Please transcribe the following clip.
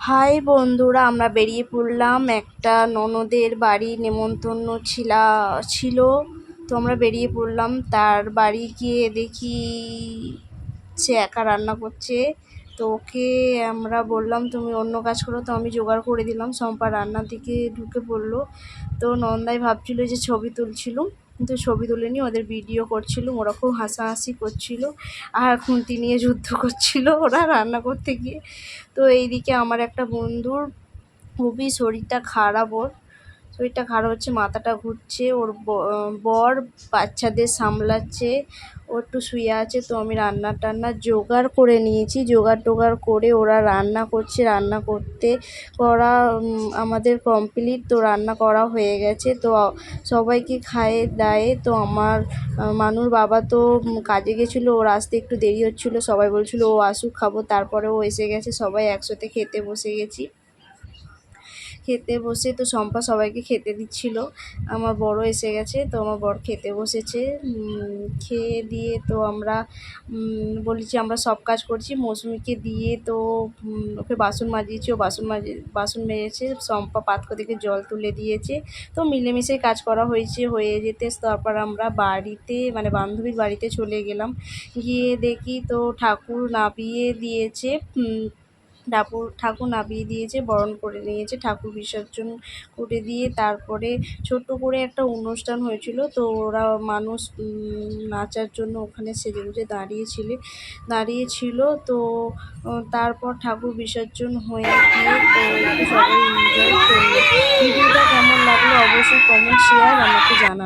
High বন্ধুরা, আমরা বেরিয়ে পড়লাম। একটা ননদের বাড়ি নেমন্তন্ন ছিল। তো আমরা বেরিয়ে পড়লাম। তার বাড়ি গিয়ে দেখি সে একা রান্না করছে। তো ওকে আমরা বললাম তুমি অন্য কাজ করো, তো আমি জোগাড় করে দিলাম। শম্পা রান্নার দিকে ঢুকে পড়লো। তো নন্দাই ভাবছিল যে ছবি তুলছিল, কিন্তু ছবি তুলেনি, ওদের ভিডিও করছিল। ওরা খুব হাসাহাসি করছিল আর খুন্তি নিয়ে যুদ্ধ করছিল ওরা রান্না করতে গিয়ে। তো এইদিকে আমার একটা বন্ধুর খুবই শরীরটা খারাপ, হচ্ছে, মাথাটা ঘুরছে। ওর বর বাচ্চাদের সামলাচ্ছে, ও একটু শুয়ে আছে। তো আমি রান্না টান্না জোগাড় করে নিয়েছি, জোগাড় টোগাড় করে ওরা রান্না করছে। রান্না করা আমাদের কমপ্লিট। তো রান্না করা হয়ে গেছে। তো সবাইকে খাইয়ে দায়ে তো আমার মানুর বাবা তো কাজে গেছিলো, ওর আসতে একটু দেরি হচ্ছিলো। সবাই বলছিল ও আসুক খাবো, তারপরে ও এসে গেছে। সবাই একসাথে খেতে বসে গেছি। খেতে বসে তো শম্পা সবাইকে খেতে দিচ্ছিল। আমার বড় এসে গেছে, তো আমার বর খেতে বসেছে। খেয়ে দিয়ে তো আমরা বলেছি আমরা সব কাজ করছি। মৌসুমিকে দিয়ে তো ওকে বাসন মাজিয়েছি, ও বাসন মেজেছে। শম্পা পাতকো থেকে জল তুলে দিয়েছে। তো মিলেমিশে কাজ করা হয়ে যেতে তারপর আমরা বাড়িতে মানে বান্ধবীর বাড়িতে চলে গেলাম। গিয়ে দেখি তো ঠাকুর নামিয়ে দিয়েছে। বরণ করে নিয়েছে। ঠাকুর বিসর্জন করে দিয়ে তারপরে ছোট্ট করে একটা অনুষ্ঠান হয়েছিল। তো ওরা মানুষ নাচার জন্য ওখানে সেজেগুজে দাঁড়িয়েছিল। তো তারপর ঠাকুর বিসর্জন হয়ে গিয়ে তো একটু সবাই এনজয় করলো। ভিডিওটা কেমন লাগলো অবশ্যই কমেন্ট শেয়ার আমাকে জানাবেন।